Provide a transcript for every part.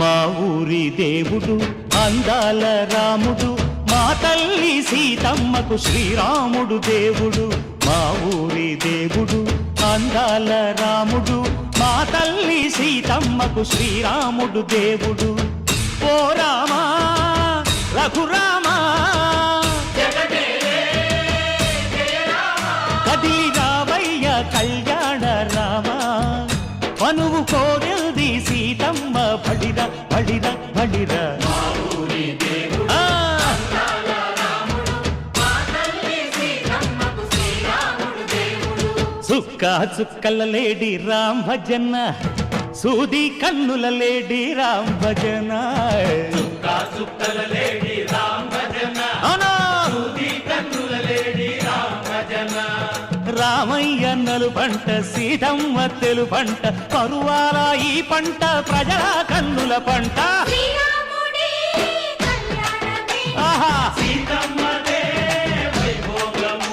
మా ఊరి దేవుడు అందాల రాముడు, మా తల్లి సీతమ్మకు శ్రీరాముడు దేవుడు. మా ఊరి దేవుడు అందాల రాముడు, మా తల్లి సీతమ్మకు శ్రీరాముడు దేవుడు. ఓ రామా రఘురామా కదిలి రావయ్య కళ్యాణ రామా, మనువు కోరింది సీతమ్మ బడిర బడిర బడిర. చుక్క చుక్కల లేడి రామ్ భజన, సూది కన్నుల లేడి రామ్ భజన. చుక్కల లేడి రామ్ భజన, సూది కన్నుల లేడి రామ్ భజన. రామయ్య నలు పంట సీతమ్మ తెలు పంట, పరువాల ఈ పంట ప్రజల కన్నుల పంట. ఆహా సీతమ్మదే వైభోగము,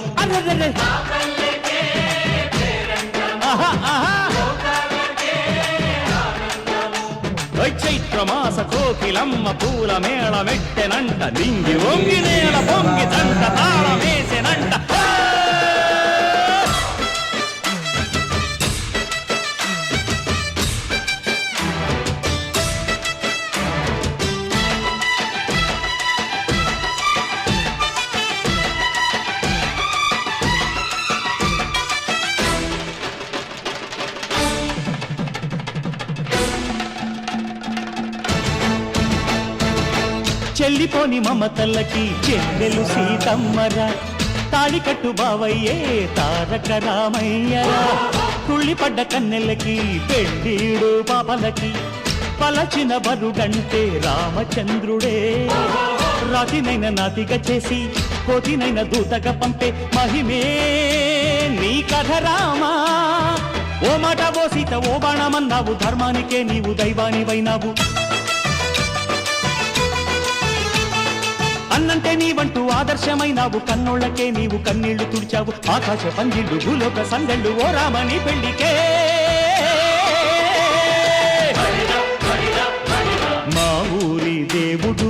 చైత్రమాస కోకిలమ్మ పూల మేళ మెట్టెనంట, దింగి వంగి నేల పొంగి దంట తాళమేసెనంట. చెల్లిపోని మమతల్లకి చెల్లెలు సీతమ్మరా, తాళికట్టు బావయ్యే తారక రామయ్యరా. తుళ్ళిపడ్డ కన్నెలకి పెళ్ళీడు పాపలకి, పలచిన బరుగంటే రామచంద్రుడే. రాతినైన నాతిగా చేసి కోతినైన దూతగా పంపే మహిమే నీ కథ రామా. ఓ మాట ఓ సీత ఓ బాణమన్నావు, ధర్మానికే నీవు దైవానివైనావు. అన్నంటే నీవంటూ ఆదర్శమైనావు, కన్నోళ్ళకే నీవు కన్నీళ్లు తుడిచావు. ఆకాశ పందిళ్ళు భూలోక సందళ్ళు ఓ రామని పెళ్లికే. మా ఊరి దేవుడు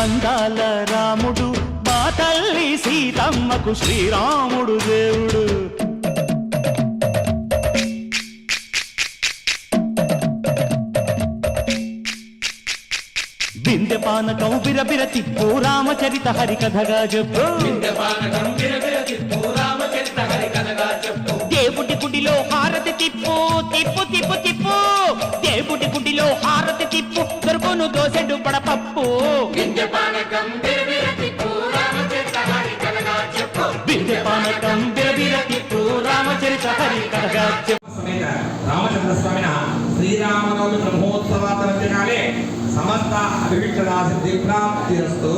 అందాల రాముడు, మా తల్లి సీతమ్మకు శ్రీరాముడు దేవుడు. బిందె పానకం బిరబిర తిప్పు రామచరిత హరికథగా చెప్పు. దేవుడి గుడిలో హారతి తిప్పు తిప్పు తిప్పు తిప్పు, దేవుడి గుడిలో హారతి తిప్పు, దొరుకును దోసెడు పడపప్పు. బిందె పానకం బిరబిర తిప్పు రామచరిత హరికథగా చెప్పు. రామచంద్ర స్వామిన శ్రీరామనవమి బ్రహ్మోత్సవాతరస్య కాలే సమస్త అభివీక్షణా సిద్ధి ప్రాప్తిరస్తు.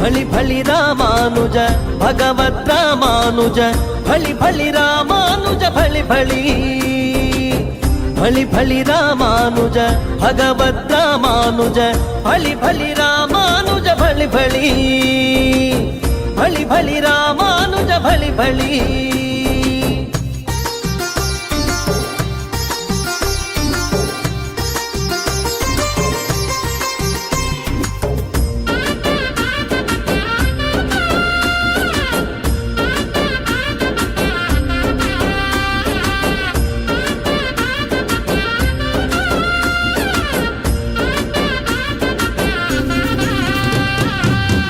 భళి భళి రామానుజ భగవద్ రామానుజ భళి భళి రామానుజ భళి భళి భళి భళి రామానుజ భగవద్ రామానుజ భళి భళి రామానుజ భళి భళి భళి భళి రామానుజ భళి భళి.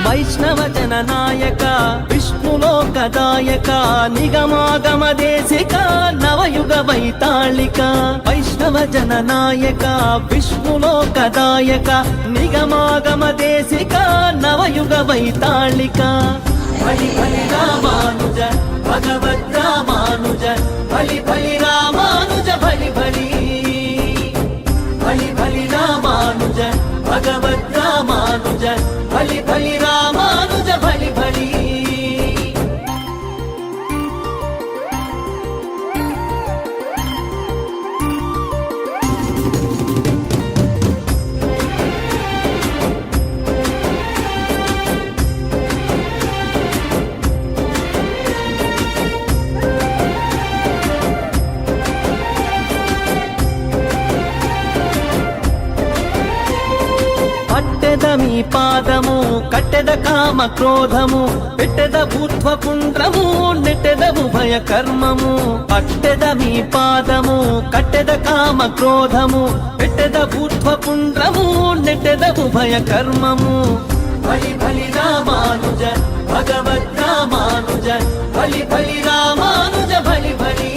వైష్ణవ జననాయక విష్ణులోకదాయక నిగమాగమ దేశిక నవయుగ వైతాళిక. వైష్ణవ జననాయక విష్ణులోకదాయక నిగమాగమ దేశిక నవయుగ వైతాళిక. భళి భళి రామానుజ భగవద్ రామానుజ భళి భళి రామానుజ భళి భళి భళి భళి రామానుజ భగవద్ రామానుజ భళి భళి రామానుజ భళి భళి. పట్టెద మీ పాదము కట్టెద కామ క్రోధము పెట్టెద ఊర్ధ్వ పుండ్రము నెట్టెద ఉభయ కర్మము. పట్టెద మీ పాదము కట్టెద కామ క్రోధము పెట్టెద ఊర్ధ్వ పుండ్రము నెట్టెద ఉభయ కర్మము. భళి భళి రామానుజ భగవద్ రామానుజ భళి భళి రామానుజ భళి భళి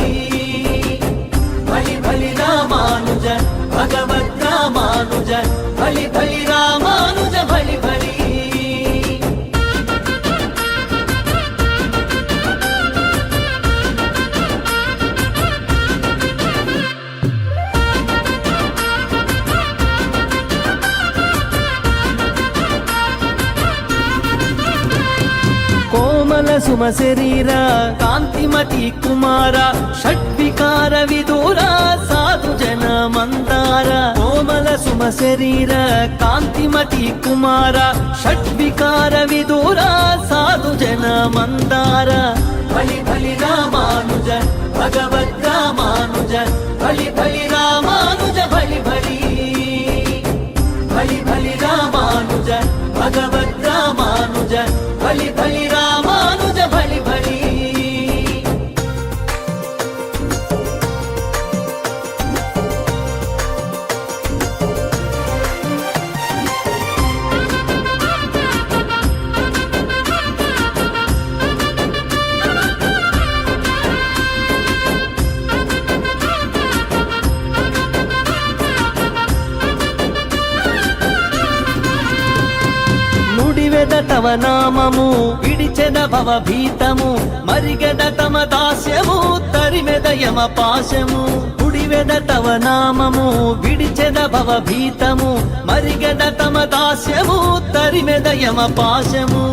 భళి భళి రామానుజ భగవద్ రామానుజ భళి భళి రామానుజ భళి భళి. కోమల సుమ శరీర కాంతిమతి కుమార షడ్వికార విదూర సాధు జన మందార. కోమల సుమ శరీర కాంతిమతి కుమార షడ్వికార విదూర సాధు జన మందార. భళి భళి రామానుజ భగవద్ రామానుజ భళి భళి రామానుజ భళి భళి భళి భళి రామానుజ భగవద్ రామానుజ భళి భళి రామానుజ భళి భళి. నుడివెద తవ నామము విడిచెద భవ భీతము మరిగెద తమ దాస్యము తరిమెద యమ పాశము. నుడివెద తవ నామము విడిచెద భవ భీతము మరిగెద తమ దాస్యము తరిమెద యమ పాశము.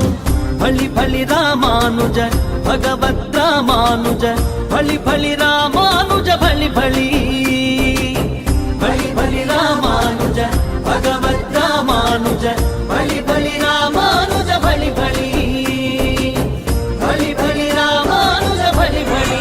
భళి భళి రామానుజ భగవద్ రామానుజ భళి భళి రామానుజ భళి భళి భళి భళి రామానుజ భగవద్ రామానుజ భళి భళి రామానుజ భళి భళి భళి భళి రామానుజ భళి భళి.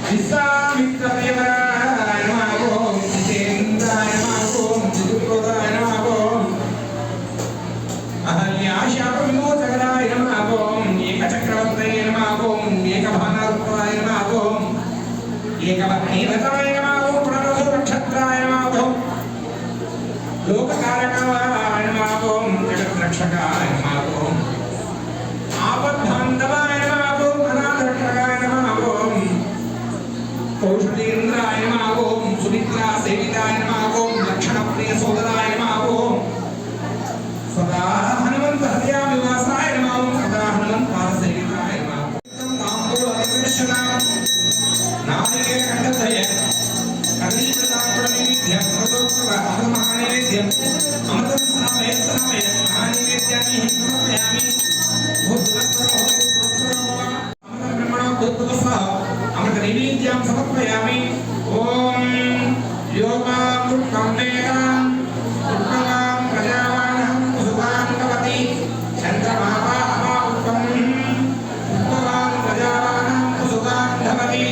విశ్వామిత్రదేవరాయ నమః ఓం జితేంద్రాయ నమః ఓం జితుప్రదాయ నమః ఓం అహల్యాశాపవిమోచకరాయ నమః ఓం ఏకచక్రవర్తయే నమః ఓం ఏకభానారుత్రాయ నమః ఓం ఏకవర్ణీరతాయ నమః ఓం పునరసు నక్షత్రాయ నమః ఓం లోకకారకాయ నమః ఓం జగద్రక్షకాయ నమః ఓం ఆపద్బాంధవాయ నమః ఓం అనాథరక్షకాయ నమః ఓం కౌశలేంద్రాయ నమః ఓం సుమిత్రా సేవితాయ నమః ఓం లక్షణప్రియ సోదరాయ నమః ఓం సదా హనుమంత హృదయామివాసాయ నమః ఓం సదా హనుమంత పాదసేవితాయ నమః ఓం తాంబూలదర్శన నాదికే కంఠధయ కదలీపృతాంబులనైవేద్యం అమృతోత్సవ అమృతమహానైవేద్యం అమృతం స్నామయ స్నామయ మహానైవేద్యాన్ని సమర్పయామి అమృత నైవేద్యం సమర్పయామి ఓం యోగాం పుష్పం వేదాం పుష్పవాం ప్రజావాణం సువాం కవతి చంద్రమాపా అపాపుష్పం పుష్పవాం ప్రజావాణం సువాం ధవతి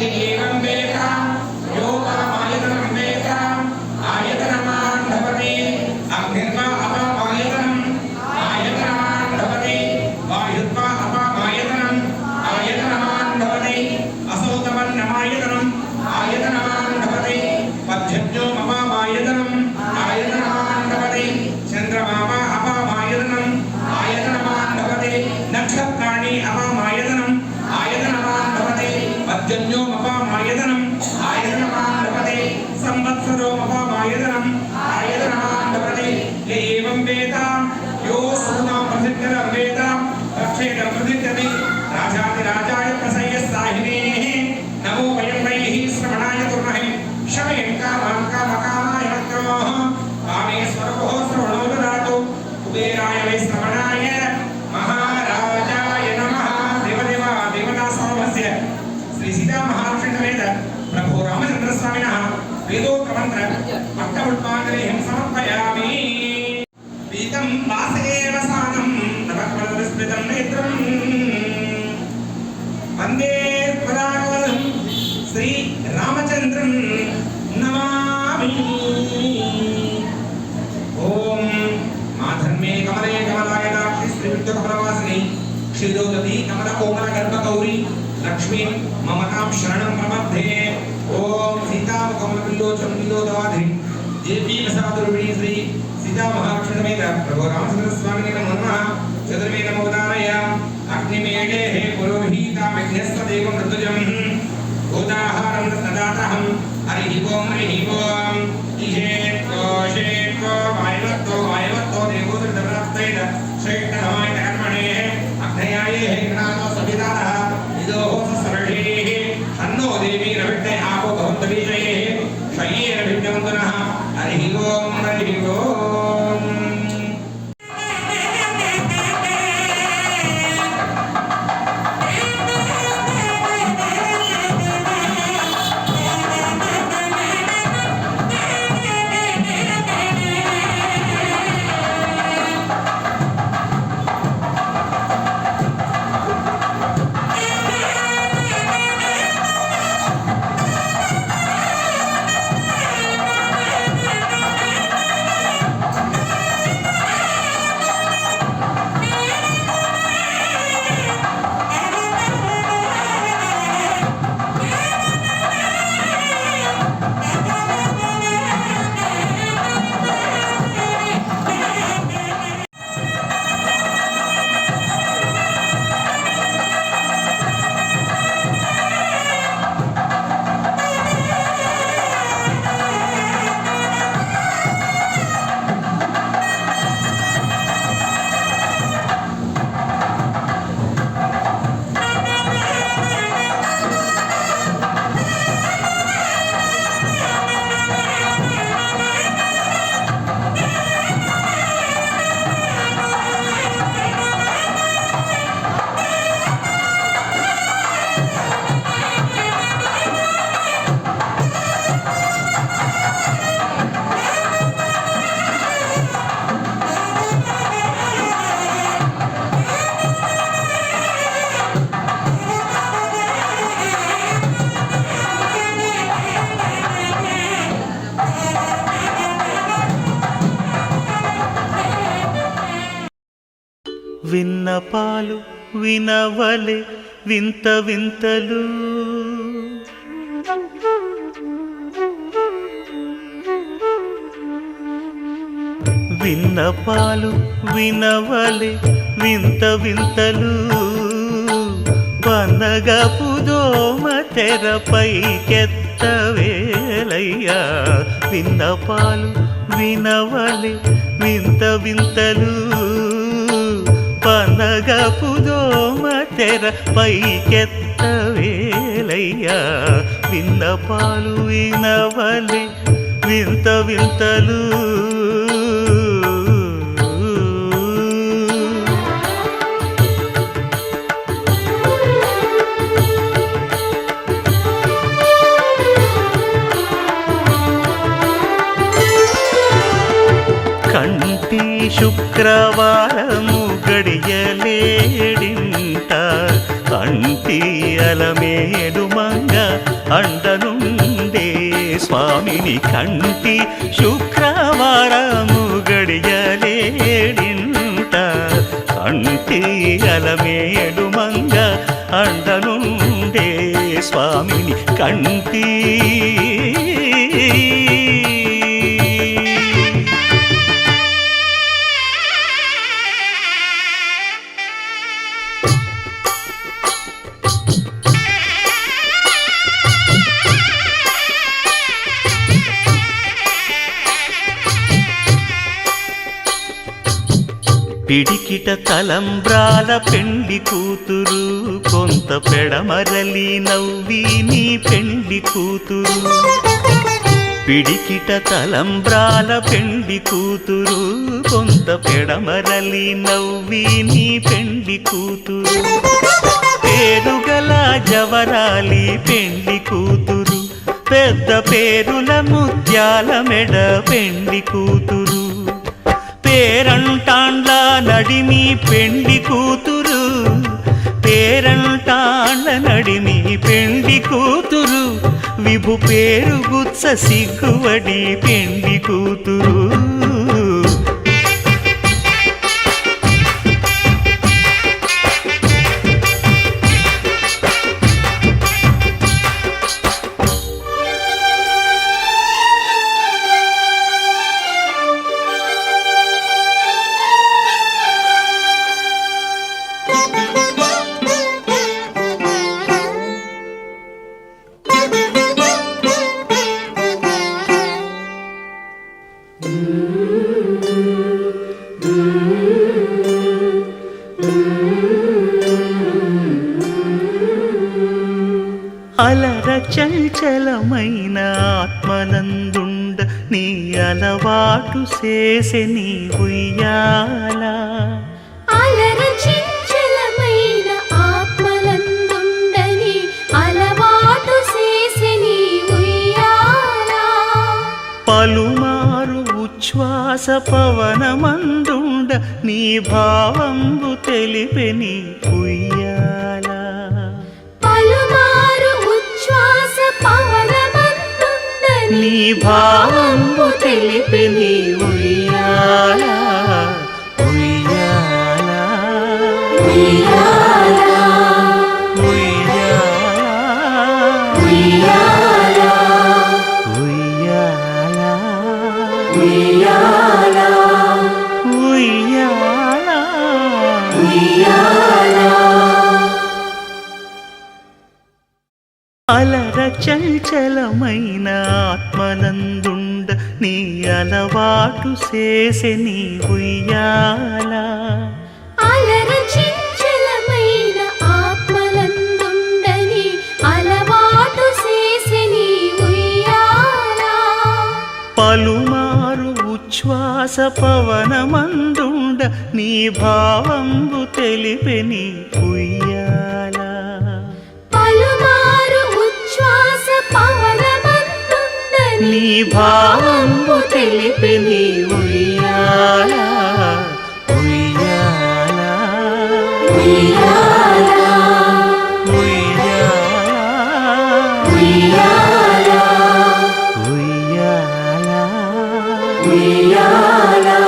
ఏవం వేదాం యోగామాయతనం వేదాం ఆయతనమాన్ ధవతి అగ్నిర్వా అపామాయతనం ఆయతనమాన్ ధవతి వాయుర్వా అపామాయతనం ఆయతనమాన్ ధవతి అసౌతమన్నమాయతనం ఆయతనమాన్ ధవతి పద్యజ్ఞో అపామాయతనం ఆయతనమాన్ ధవతి చంద్రమాపా అపామాయతనం ఆయతనమాన్ ధవతి నక్షత్రాణి అపామాయతనం ఆయతనమాన్ ధవతి పద్యజ్ఞో అపామాయతనం ఆయతనమాన్ ధవతి సంవత్సరో అపామాయతనం ఆయతనమాన్ ధవతి ఏవం వేద యో సూనాం ప్రసిద్ధరం వేద రక్షేతం ప్రసిద్ధతి రాజాదిరాజాయ ప్రసయ్య సాహినే నమో వయం వైః శ్రవణాయ దుర్మహే శమయం కామాన్ కామకామాయ వక్రోః కామేశ్వరో శ్రవణో దదాతు కుబేరాయ వై శ్రవణాయ మహారాజాయ నమః దేవదేవ దేవతా సమస్య శ్రీ సీతా మహాలక్ష్మి సమేత ప్రభు రామచంద్ర స్వామినః వేదోక్త మంత్ర అష్టపుష్పాంజలిం సమర్పయామి పీతం వాసయేవసానం నవకమలవిస్మృతం నేత్రం వందే పరాగవలం శ్రీ రామచంద్రం నమామి ఓం మాధర్మే కమలే కమలాయదాక్షి శ్రీవిద్య కమలవాసిని క్షీరోదతి కమల కోమల గర్భగౌరి లక్ష్మీ మమతాం శరణం ప్రపద్దే ఓం సీతాముఖమల పిల్లోచం పిల్లోదవాధి దేవీ ప్రసాదురుణి శ్రీ సీతా మహాలక్ష్మి సమేత ప్రభు రామచంద్ర స్వామిని నమః చతుర్వే నమోదారయ అగ్నిమేఘే పురోహితామిఘ్నస్త దేవం ఋతుజం భూతాహారం దదాతహం హరి ఓం ఇహేత్వో వాయువత్తో దేవోదృతప్రాప్తేన శ్రేష్ఠతమాయ కర్మణే అగ్నయాయే గణాతో సవితారః ఇదోహ సరళేః తన్నో దేవీ రవిడ్డే ఆపో భవంతవీజయే శయ్యేన భిన్నవంతునః హరి ఓం విన్నపాలు వినవలె వింత వింతలు విన్నపాలు వినవలె వింత వింతలు పన్నగపు దోమ తెరపైకెత్తవేలయ్యా విన్నపాలు వినవలె వింత వింతలు పన్నగపు దోమ తెరపైకెత్తవేలయ్యా విన్నపాలు వినవలె వింత వింతలు కంటి శుక్రవారము గడియలేడింట అంటి అలమేడు మంగ అండనుండే స్వామిని కంటి శుక్రవారము గడియలేడింట అంటి అలమేడు మంగ అండనుండే స్వామిని కంటి పిడికిట తలంబ్రాల పెండ్లి కూతురు కొంత పెడమరలి నవ్వి నీ పెండ్లి కూతురు పిడికిట తలంబ్రాల పెండ్లి కూతురు కొంత పెడమరలి నవ్వి నీ పెండ్లి కూతురు పేరుగల జవరాలి పెండ్లి కూతురు పెద్ద పేరుల ముత్యాల మెడ పెండ్లి కూతురు పేరంటాండ్ల నడిమి పెండ్లి కూతురు పేరంటాండ్ల నడిమి పెండ్లి కూతురు విభు పేరు గుత్స సిగ్గువడి పెండ్లి కూతురు అలర చంచలమైన ఆత్మనందుండ నీ అలవాటు చేసే నీ ఉయ్యాల అలర చంచలమైన ఆత్మనందుండ నీ అలవాటు చేసే నీ ఉయ్యాల పలుమారు ఉచ్ఛ్వాస పవనమందుండ నీ భావంబు తెలిపే నీ ఉయ్యాల పలుమారు ఉచ్ఛ్వాస పవనమందుండ నీ భావంబు తెలిపే నీ ఉయ్యాల ఉయ్యాల ఉయ్యాల ఉయ్యాల ఉయ్యాల ఉయ్యాల ఉయ్యాల ఉయ్యాల అలర చంచలమైన ఆత్మనందుండ నీ అలవాటు చేసే నీ ఉయ్యాల అలర చంచలమైన ఆత్మనందుండ నీ అలవాటు చేసే నీ ఉయ్యాల పలుమారు ఉచ్ఛ్వాస పవనమందుండ నీ భావంబు తెలిపే నీ ఉయ్యాల పలుమారు ఉచ్ఛ్వాస పవనమందుండ నీ భావంబు తెలిపే నీ ఉయ్యాల ఉయ్యాల ఉయ్యాల ఉయ్యాల ఉయ్యాల ఉయ్యాల ఉయ్యాల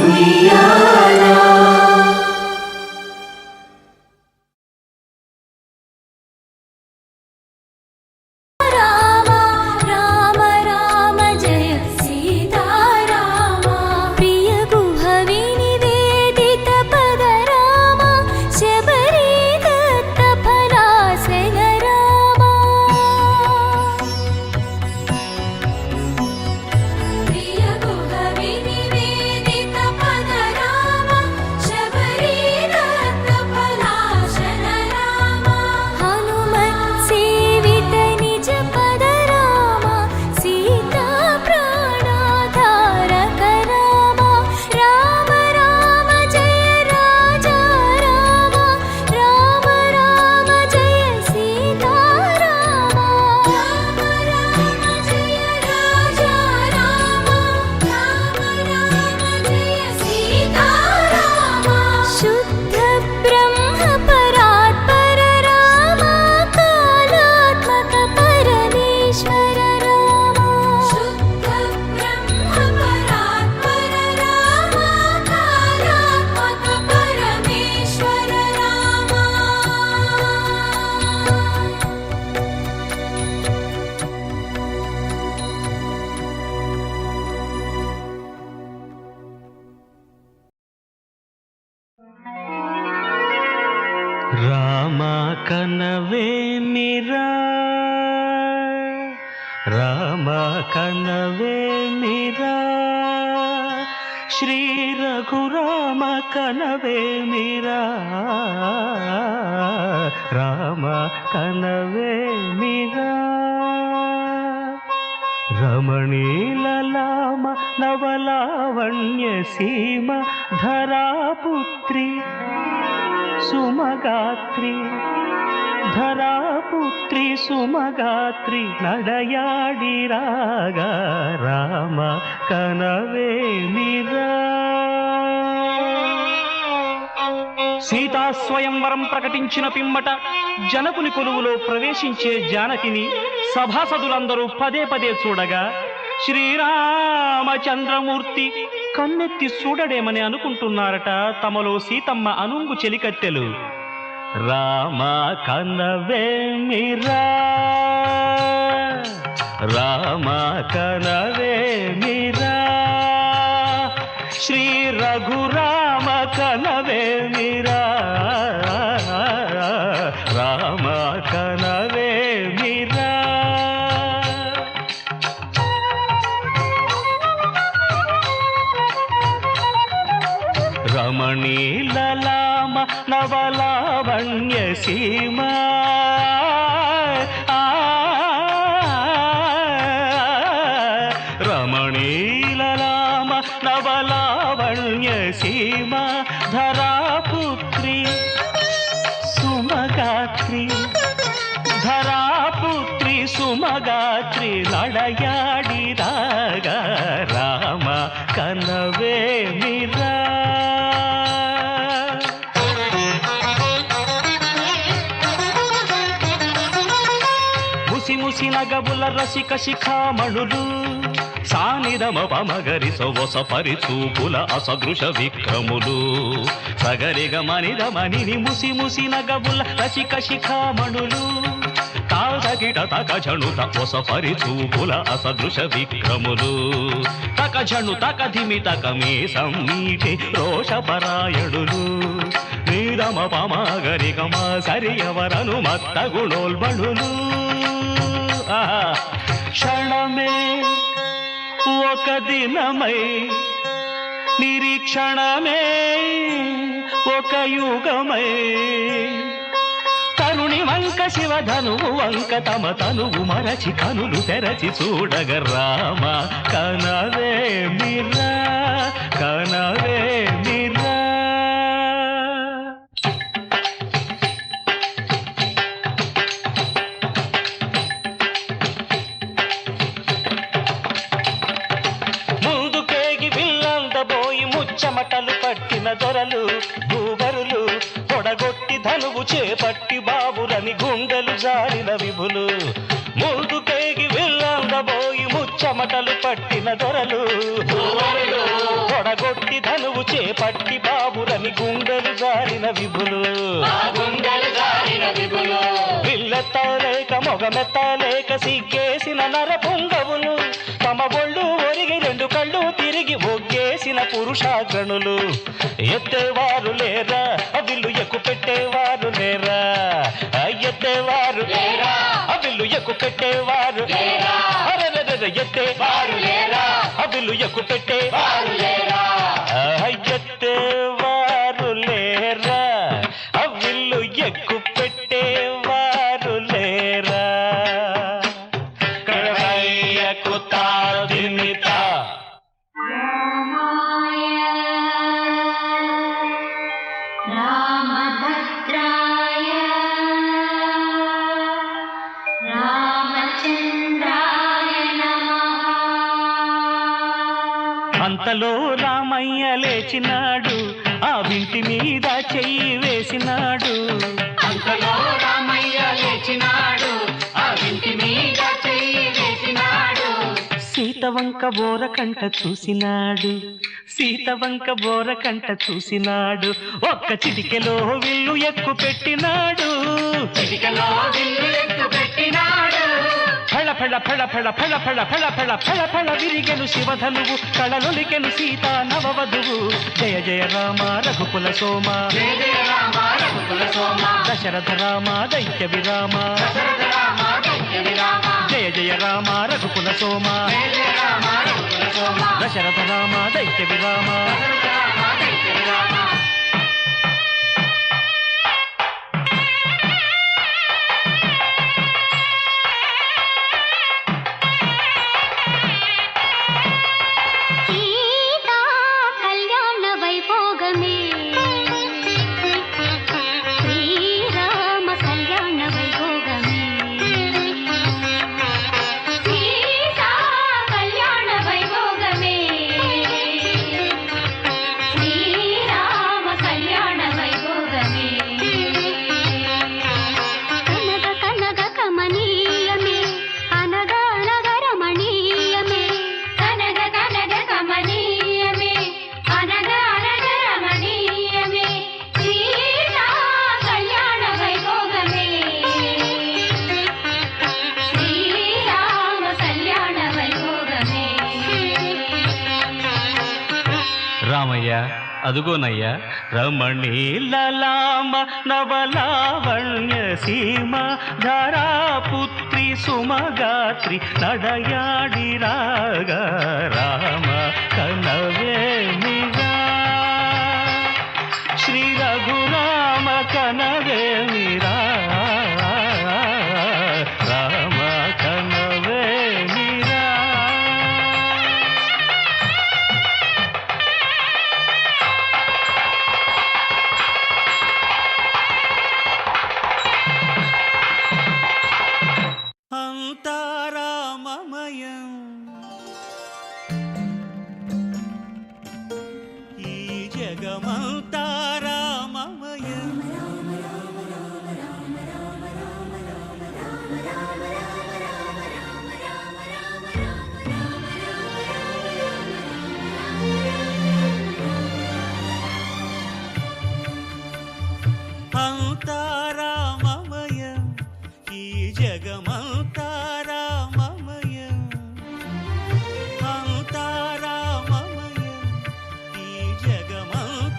ఉయ్యాల ఉయ్యాలా రామ రామ రామ జయ సీతారామ ప్రియ గుహ వినివేదిత పద రామ శబరి దత్త ఫలాసన రామ ప్రియ గుహ వినివేదిత పద రామ శబరి దత్త ఫలాసన రామ హనుమత్ సేవిత నిజ పద రామ సీతా ప్రాణాధారక రామ రామ రామ జయ రాజా రామ రామ రామ జయ సీతారామ రామ రామ జయ రాజా రామ రామ రామ జయ సీతారామ శుద్ధ బ్రహ్మ పరాత్పర రామ కాలాత్మక పరమేశ్వర రామ శుద్ధ బ్రహ్మ పరాత్పర రామ కాలాత్మక పరమేశ్వర రామ రామ కనవేమిరా రామ కనవేమిరా శ్రీ రఘురామ కనవేమిరా రామ కనవేమిరా రమణీలలామ నవలావణ్య సీమ ధరాపుత్రి సుమగాత్రి ధరాపుత్రి సుమగాత్రి నడయాడి రాగా రామ కనవేమిరా సీతా స్వయంవరం ప్రకటించిన పిమ్మట జనకుని కొలువులో ప్రవేశించే జానకిని సభాసదులందరూ పదే పదే చూడగా శ్రీరామచంద్రమూర్తి కన్నెత్తి చూడడేమని అనుకుంటున్నారట తమలో సీతమ్మ అనుంగు చెలికత్తెలు. రామ కనవేమిరా రామ కనవేమిరా శ్రీ రఘురామ కనవేమిరా రామ కనవేమిరా రమణీలలామ నవలావణ్య సీమ రమణీలలామ నవలావణ్య సీమ ధరాపుత్రి సుమగాత్రి ధరాపుత్రి సుమగాత్రి నడయాడి రాగా రామ కనవేమిరా ముసి నగబుల రసిక శిఖామణులు సానిదమ పమగరి సొవస పరిచూపుల అసదృశ విక్రములు సగరిగ మనిదమని ముసి నగబుల రసిక శిఖామణులు తాదగిట తక జణుత ఒస పరిచూపుల అసదృశ విక్రములు తక జణు తక ధిమి తక మీసం నీటి రోషపరాయణులు నీదమ పమగరి గమ సరియవరను మత్త గుణోల్బణులు క్షణమే ఒక దినమై నిరీక్షణమే ఒక యుగమై తరుణి వంక శివధనువు వంక తమ తనువు మరచి కనులు తెరచి చూడగ రామ కనవేమిరా కనవేమిరా చెమటలు పట్టిన దొరలు భూవరులు పొడగొట్టి ధనువు చేపట్టి బాబులని గుండెలు జారిన విభులు ముందుకేగి వెళ్ళందబోయి ముచ్చమటలు పట్టిన దొరలు పొడగొట్టి ధనువు చేపట్టి వట్టి బాబురని గుండెలు జారిన విభులు విల్లెత్తలేక మొగమెత్తలేక సిగ్గేసిన నర పొంగవులు తమ ఒళ్ళు ఒరిగి రెండు కళ్ళు తిరిగి ఒగ్గేసిన పురుషాగణులు ఎత్తేవారు లేరా విల్లు ఎక్కు పెట్టేవారు లేరా ఎత్తేవారు లేరా విల్లు ఎక్కు పెట్టేవారు ఎత్తేవారు లేరా విల్లు ఎక్కు పెట్టేవారు లేరా ఎత్తేవారు లేరా విల్లు ఎక్కు పెట్టేవారు లేరా కడవయ్యకు తాదిమిత రామభద్రాయ రామచంద్రాయ నమః. అంతలో రామయ్య లేచినాడు ఆ వింటి మీద చెయ్యి వేసినాడు అంతలో రామయ్య లేచినాడు ఆ వింటి మీద చెయ్యి వేసినాడు సీతవంక బోరకంట చూసినాడు సీతవంక బోరకంట చూసినాడు ఒక్క చిటికెలో విల్లు ఎక్కు పెట్టినాడు చిటికెలో విల్లు ఎక్కు పెట్టినాడు ఫళ ఫళ ఫళ ఫళ ఫళ ఫళ ఫళ ఫళ ఫళ ఫళ విరిగెను శివధనువు కళలొలికెను సీతా నవవధువు జయ జయ రామ రఘుకుల సోమ జయ జయ రామ రఘుకుల సోమ దశరథ రామ దైత్య విరామ జయ జయ రామ రఘుకుల సోమ దశరథ రామ దైత్య విరామ సీతా కళ్యాణ వైభోగమే శ్రీరామ కళ్యాణ వైభోగమే సీతా కళ్యాణ వైభోగమే శ్రీరామ కళ్యాణ వైభోగమే కనగ కనగ కమనీయమే అనగ అనగ రమణీయమే కనగ కనగ కమనీయమే అనగ అనగ రమణీయమే సీతా కళ్యాణ వైభోగమే శ్రీరామ కళ్యాణ వైభోగమే. రామయ్య అదుగోనయ్యా రమణీలలామ నవలావణ్య సీమ ధారాపుత్రి సుమగాత్రి నడయాడి రాగా రామ కనవేమిరా శ్రీ రఘురామ కనవేమిరా రామ కనవేమిరా అంతారామమయం ఈ జగమంతారామమయం అంతారామమయం ఈ జగమంతారామమయం అంతారామమయం ఈ జగమంతారామమయం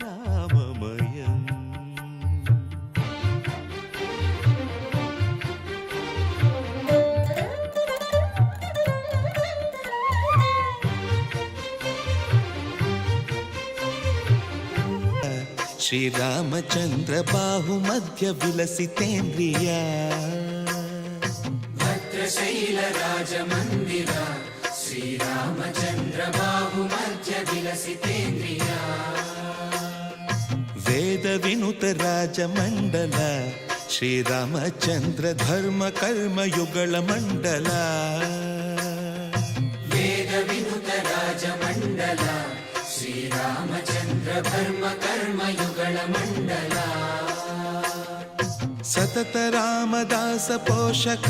అంతారామమయం శ్రీరామచంద్ర బాహు మధ్య విలసితేంద్రియ వేద వినుత రాజమండల శ్రీరామచంద్ర ధర్మ కర్మ యుగళ మండల సతత రామదాస పోషక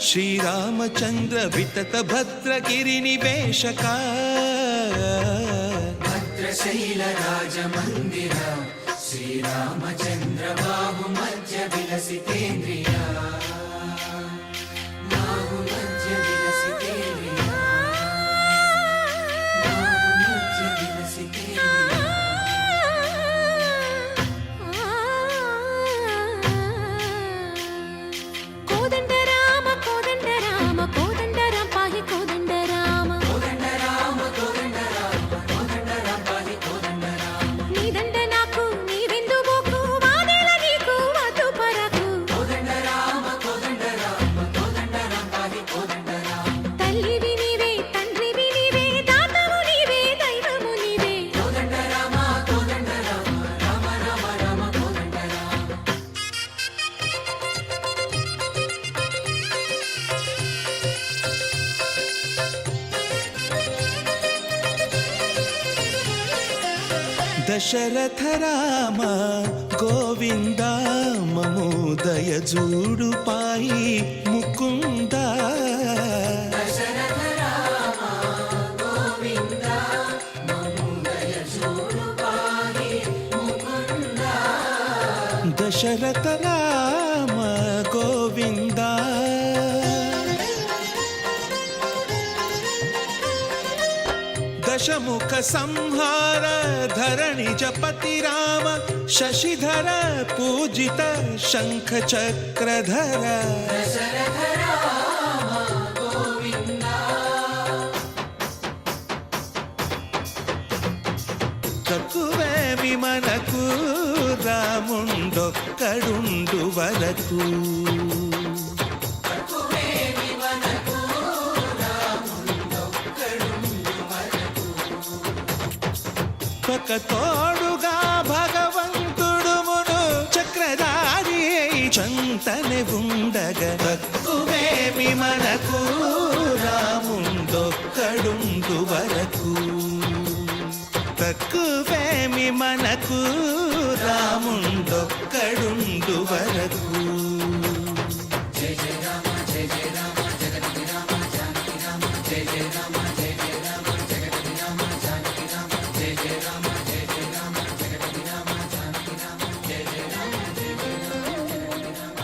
శ్రీరామచంద్ర వితత భద్రగిరి నివేశక భద్రశైల రాజమందిర శ్రీరామచంద్ర బాహు మధ్య విలసితేంద్రియ బాహు మధ్య విలసితేంద్రియ బాహు మధ్య విలసితేంద్రియ కోదండ రామ కోదండ రామ కోదండ రామ పాహి కోదండ రామ కోదండ రామ కోదండ రామ కోదండ రామ పాహి కోదండ రామ నీదండ నాకు నీవెందు బోకు వాదేల నీకు వద్దు పరకు కోదండ రామ కోదండ రామ కోదండ రామ పాహి కోదండ రామ తల్లివి నీవే తండ్రివి నీవే దాతవు నీవే దైవము నీవే కోదండ రామ కోదండ రామ రామ రామ రామ కోదండ రామ దశరథ రామ గోవింద మమోదయ జూడు పాయి ముకుంద దశరథ రామ గోవింద మముదయ చూడు పాహి ముకుంద దశరథ రామ గోవింద దశముఖ సంహార ధరణి జపతి రామ శశిధర పూజిత శంఖ చక్రధర దశరథ రామ గోవింద తక్కువేమి మనకు రాముండొక్కడుండు వరకు తక్కువేమి మనకు రాముండొక్కడుండు వరకు ఒక తోడుగా భగవంతుడు మును చక్రధారి అయి చంతనే ఉండగా తక్కువేమి మనకు రాముండొక్కడుండు వరకు తక్కువేమి మనకు రాముండొక్కడుండు వరకు జయ జయ రామ జయ జయ రామ జగతి రామ జానకి రామ జయ జయ రామ జయ జయ రామ జగతి రామ జానకి రామ జయ జయ రామ జయ జయ రామ జగతి రామ జానకి రామ జయ జయ రామ జయ జయ రామ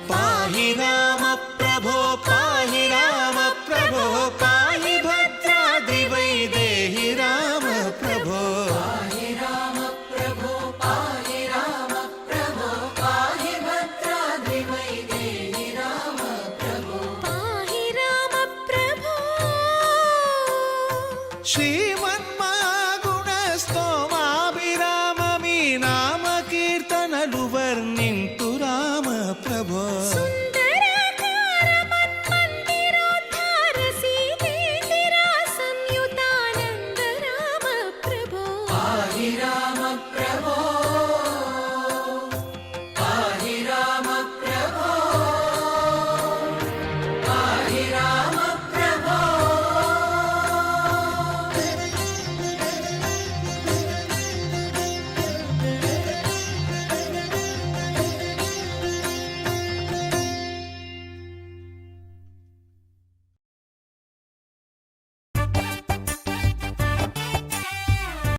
పాహి రామ ప్రభో పాహి రామ ప్రభో పాహి భద్రాద్రి వైదేహి రామ ప్రభో పాహి రామ ప్రభో పాహి రామ ప్రభో పాహి భద్రాద్రి వైదేహి రామ ప్రభో పాహి రామ ప్రభో శ్రీమన్